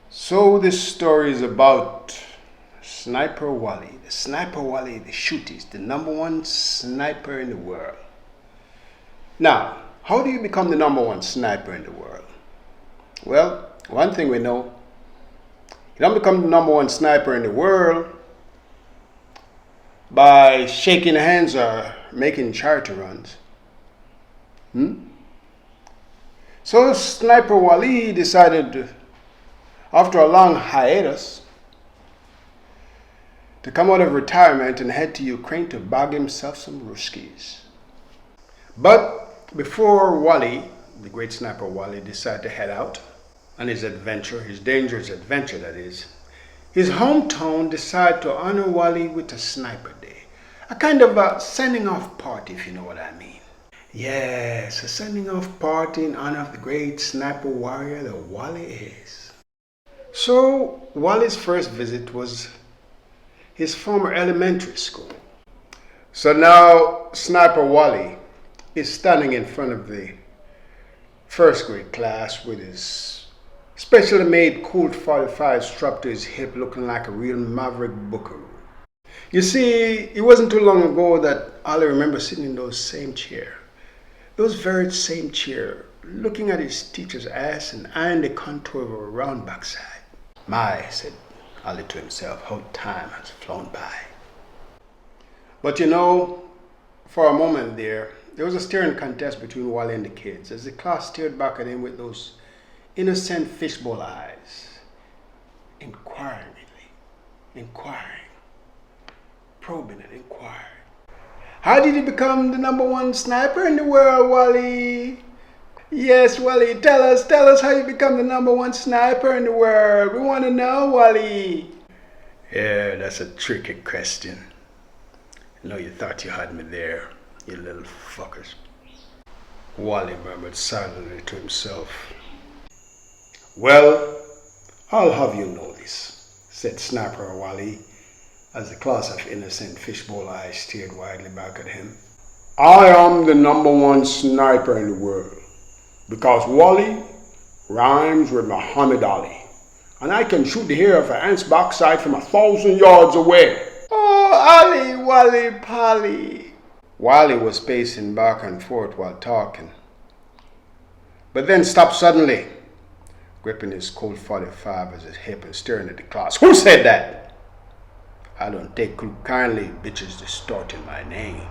So this story is about Sniper Wali. The Sniper Wali, the shooties, the number one sniper in the world. Now, how do you become the number one sniper in the world? Well, one thing we know, you don't become the number one sniper in the world by shaking hands or making charity runs. So Sniper Wali decided, after a long hiatus, to come out of retirement and head to Ukraine to bag himself some Ruskies. But before Wali, the great Sniper Wali, decided to head out on his adventure, his dangerous adventure that is, his hometown decided to honor Wali with a Sniper Day. A kind of a sending off party, if you know what I mean. Yes, a sending off party in honor of the great sniper warrior that Wali is. So Wali's first visit was his former elementary school. So now Sniper Wali is standing in front of the first grade class with his specially made Colt 45 strapped to his hip, looking like a real maverick buckaroo. You see, it wasn't too long ago that Ali remembered sitting in those same chair. Those very same chair, looking at his teacher's ass and eyeing the contour of a round backside. My, said Ali to himself, how time has flown by. But you know, for a moment there was a staring contest between Wali and the kids as the class stared back at him with those innocent fishbowl eyes, inquiring, probing and inquiring. How did you become the number one sniper in the world, Wali? Yes, Wali, tell us how you become the number one sniper in the world. We want to know, Wali. Yeah, that's a tricky question. I know you thought you had me there, you little fuckers. Wali murmured silently to himself. Well, I'll have you know this, said Sniper Wali, as the class of innocent fishbowl eyes stared widely back at him. I am the number one sniper in the world, because Wali rhymes with Muhammad Ali, and I can shoot the hair of an ant's backside from 1,000 yards away. Oh, Ali, Wali, Pali. Wali was pacing back and forth while talking, but then stopped suddenly, gripping his Colt 45 as his hip and staring at the class. Who said that? I don't take kindly bitches distorting my name.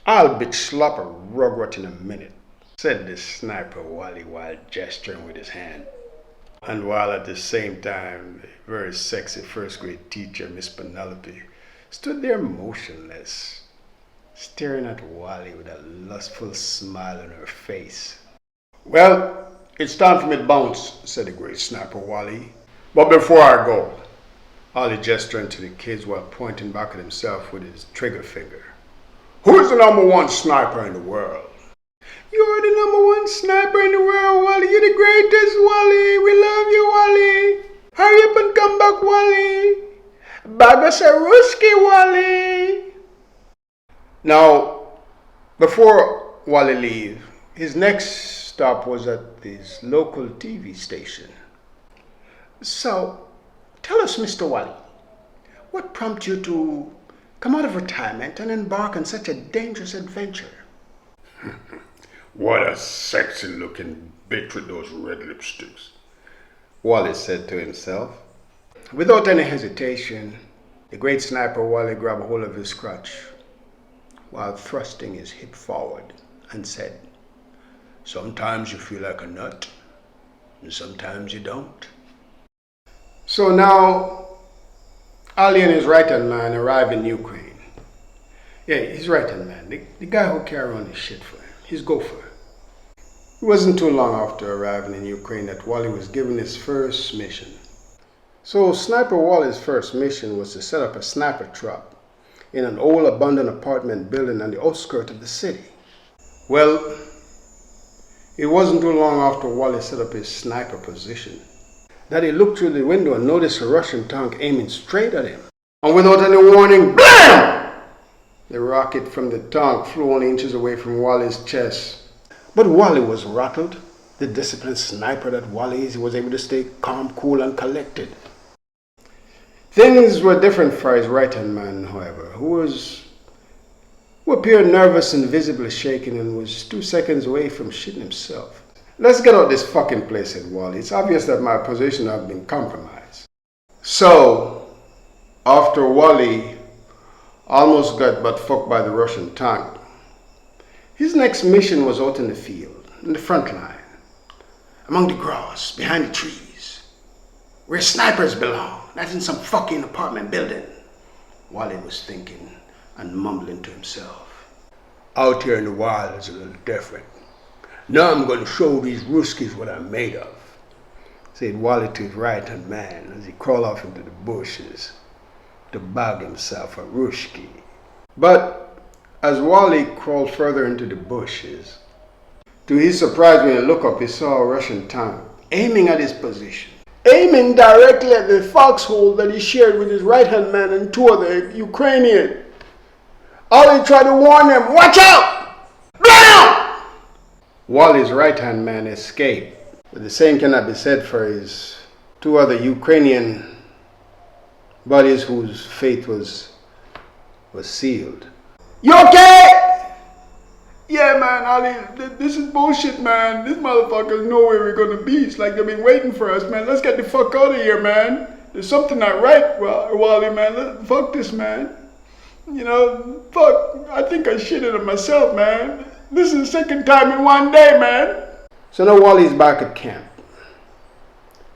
I'll bitch slap a rugrat in a minute, said the Sniper Wali while gesturing with his hand. And while at the same time, the very sexy first grade teacher, Miss Penelope, stood there motionless, staring at Wali with a lustful smile on her face. Well, it's time for me to bounce, said the great Sniper Wali. But before I go, Ali gestured to the kids while pointing back at himself with his trigger finger. Who is the number one sniper in the world? You're the number one sniper in the world, Wali. You're the greatest, Wali. We love you, Wali. Hurry up and come back, Wali. Bag us a Ruski, Wali. Now, before Wali leave, his next stop was at his local TV station. So, tell us, Mr. Wali, what prompted you to come out of retirement and embark on such a dangerous adventure? What a sexy looking bitch with those red lipsticks, Wali said to himself. Without any hesitation, the great Sniper Wali grabbed hold of his crotch while thrusting his hip forward and said, sometimes you feel like a nut, and sometimes you don't. So now, Ali and his right-hand man arrived in Ukraine. Yeah, his right-hand man, the guy who carried on his shit for him, his gopher. It wasn't too long after arriving in Ukraine that Wali was given his first mission. So Sniper Wali's first mission was to set up a sniper trap in an old abandoned apartment building on the outskirts of the city. Well, it wasn't too long after Wali set up his sniper position that he looked through the window and noticed a Russian tank aiming straight at him. And without any warning, BAM! The rocket from the tank flew only inches away from Wali's chest. But Wali was rattled the disciplined sniper that Wali is, he was able to stay calm, cool, and collected. Things were different for his right-hand man, however, who appeared nervous and visibly shaken and was 2 seconds away from shitting himself. Let's get out this fucking place, said Wali. It's obvious that my position has been compromised. So, after Wali almost got butt fucked by the Russian tank, his next mission was out in the field, in the front line, among the grass, behind the trees, where snipers belong, not in some fucking apartment building. Wali was thinking and mumbling to himself. Out here in the wild is a little different. Now I'm going to show these Ruskies what I'm made of, said Wali to his right-hand man as he crawled off into the bushes to bag himself a Ruski. But as Wali crawled further into the bushes, to his surprise, when he looked up, he saw a Russian tank aiming at his position, aiming directly at the foxhole that he shared with his right-hand man and 2 other Ukrainians. Wali tried to warn them, watch out! Bam! Wali's right-hand man escaped, but the same cannot be said for his 2 other Ukrainian buddies whose fate was sealed. You okay? Yeah, man, Ali, this is bullshit, man. These motherfuckers know where we're gonna be. It's like they've been waiting for us, man. Let's get the fuck out of here, man. There's something not right, Wali, man. Fuck this, man. You know, fuck. I think I shitted on myself, man. This is the 2nd time in 1 day, man. So now Wali's back at camp.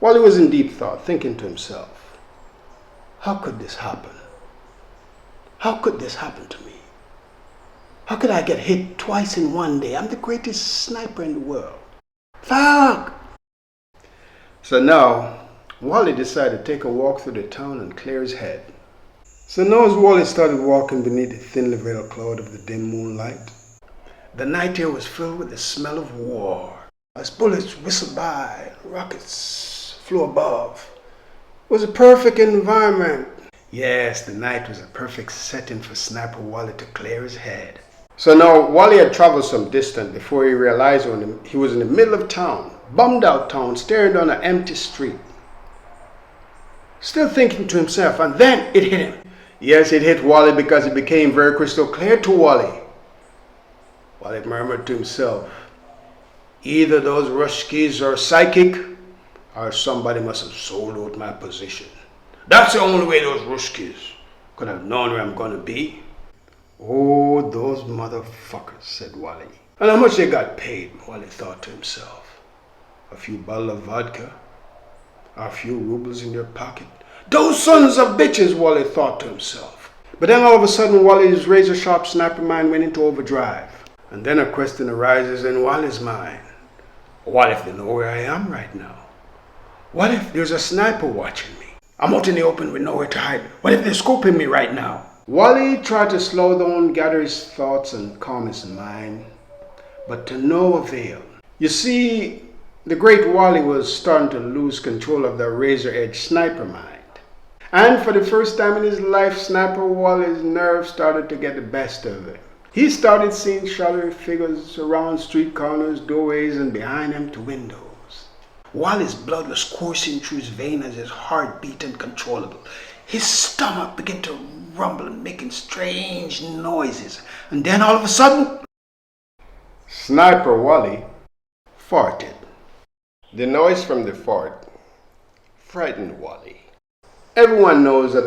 Wali was in deep thought, thinking to himself, how could this happen? How could this happen to me? How could I get hit twice in 1 day? I'm the greatest sniper in the world. Fuck! So now, Wali decided to take a walk through the town and clear his head. So now as Wali started walking beneath the thinly veiled cloud of the dim moonlight, the night air was filled with the smell of war. As bullets whistled by, rockets flew above. It was a perfect environment. Yes, the night was a perfect setting for Sniper Wali to clear his head. So now, Wali had traveled some distance before he realized when he was in the middle of town, bummed out town, staring down an empty street. Still thinking to himself, and then it hit him. Yes, it hit Wali because it became very crystal clear to Wali. Wali murmured to himself, either those Ruskies are psychic, or somebody must have sold out my position. That's the only way those Ruskies could have known where I'm going to be. Oh, those motherfuckers, said Wali. And how much they got paid, Wali thought to himself. A few bottles of vodka, a few rubles in their pocket. Those sons of bitches, Wali thought to himself. But then all of a sudden, Wali's razor-sharp sniper mind went into overdrive. And then a question arises in Wali's mind. What if they know where I am right now? What if there's a sniper watching me? I'm out in the open with nowhere to hide. What if they're scoping me right now? Wali tried to slow down, gather his thoughts, and calm his mind, but to no avail. You see, the great Wali was starting to lose control of the razor-edged sniper mind. And for the first time in his life, Sniper Wali's nerves started to get the best of him. He started seeing shadowy figures around street corners, doorways, and behind him to windows. Wali's blood was coursing through his veins as his heart beat uncontrollable. His stomach began to rumble and making strange noises. And then all of a sudden, Sniper Wali farted. The noise from the fart frightened Wali. Everyone knows that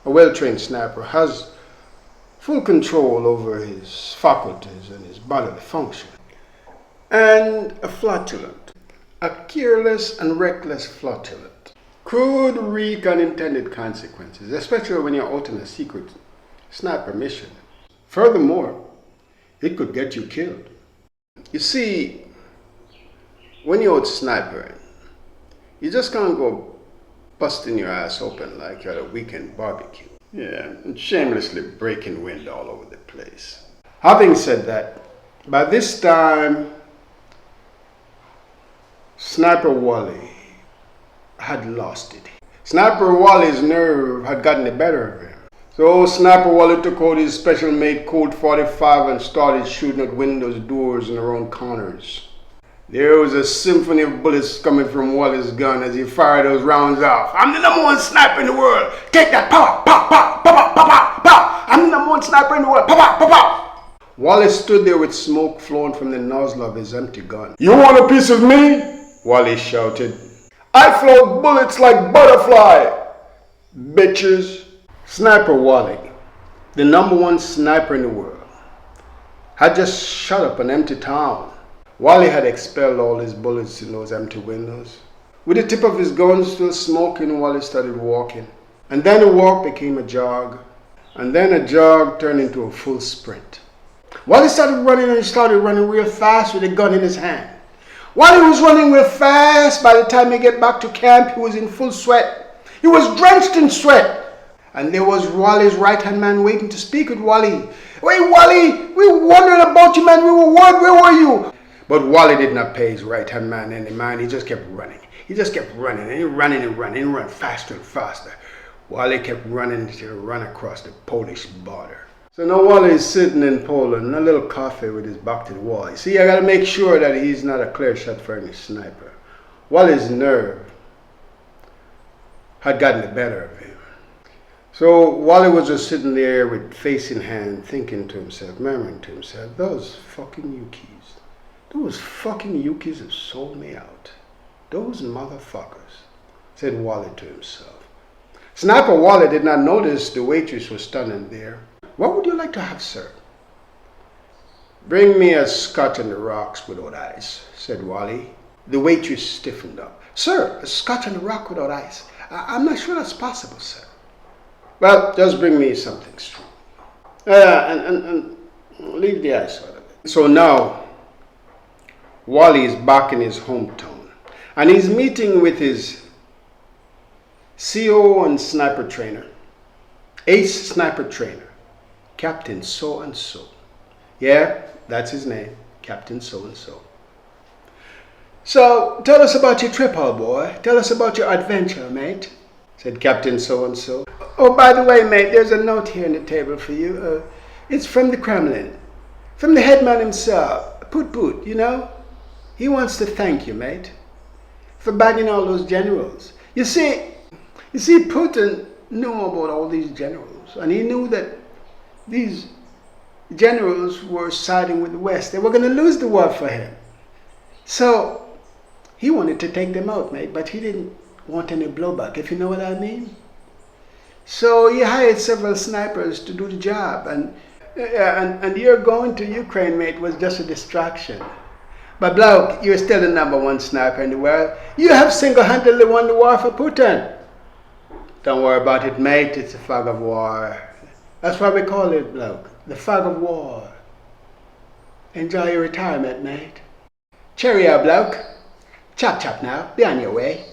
a well-trained sniper, has full control over his faculties and his bodily function. And a flatulent, a careless and reckless flatulent, could wreak unintended consequences, especially when you're out in a secret sniper mission. Furthermore, it could get you killed. You see, when you're out snipering, you just can't go busting your ass open like you're at a weekend barbecue. Yeah, and shamelessly breaking wind all over the place. Having said that, by this time, Sniper Wali had lost it. Sniper Wali's nerve had gotten the better of him. So Sniper Wali took out his special made Colt 45 and started shooting at windows, doors, and around corners. There was a symphony of bullets coming from Wali's gun as he fired those rounds off. I'm the number one sniper in the world. Take that. Pop, pop, pop, pop, pop, pop, pop. I'm the number one sniper in the world. Pop, pop, pop, pop. Wali stood there with smoke flowing from the nozzle of his empty gun. You want a piece of me? Wali shouted. I float bullets like butterfly. Bitches. Sniper Wali, the number one sniper in the world, had just shut up an empty town. Wali had expelled all his bullets in those empty windows. With the tip of his gun still smoking, Wali started walking. And then the walk became a jog. And then a jog turned into a full sprint. Wali started running, and he started running real fast with a gun in his hand. While he was running real fast, by the time he get back to camp, he was in full sweat. He was drenched in sweat. And there was Wali's right-hand man waiting to speak with Wali. Wait, Wali, we were wondering about you, man. We were worried. Where were you? But Wali did not pay his right-hand man any mind. He just kept running. He just kept running, and he ran and running. He ran faster and faster. Wali kept running until he ran across the Polish border. So now Wali is sitting in Poland in a little cafe with his back to the wall. You see, I got to make sure that he's not a clear shot for any sniper. Wali's nerve had gotten the better of him. So Wali was just sitting there with face in hand, thinking to himself, murmuring to himself, those fucking Yukis have sold me out. Those motherfuckers, said Wali to himself. Sniper Wali did not notice the waitress was standing there. What would you like to have, sir? Bring me a scotch on the rocks without ice, said Wali. The waitress stiffened up. Sir, a scotch on the rock without ice? I'm not sure that's possible, sir. Well, just bring me something strong. And leave the ice out of it. So now, Wali is back in his hometown. And he's meeting with his CO and sniper trainer. Ace sniper trainer. Captain so-and-so. Yeah, that's his name. Captain so-and-so. So, tell us about your trip, old boy. Tell us about your adventure, mate, said Captain so-and-so. Oh, by the way, mate, there's a note here on the table for you. It's from the Kremlin. From the headman himself. Put, you know. He wants to thank you, mate, for bagging all those generals. You see, Putin knew about all these generals. And he knew that these generals were siding with the West. They were going to lose the war for him. So, he wanted to take them out, mate, but he didn't want any blowback, if you know what I mean. So he hired several snipers to do the job, and your going to Ukraine, mate, was just a distraction. But bloke, you're still the number one sniper in the world. You have single-handedly won the war for Putin. Don't worry about it, mate. It's a fog of war. That's why we call it, bloke, the fog of war. Enjoy your retirement, mate. Cheerio, bloke. Chop now. Be on your way.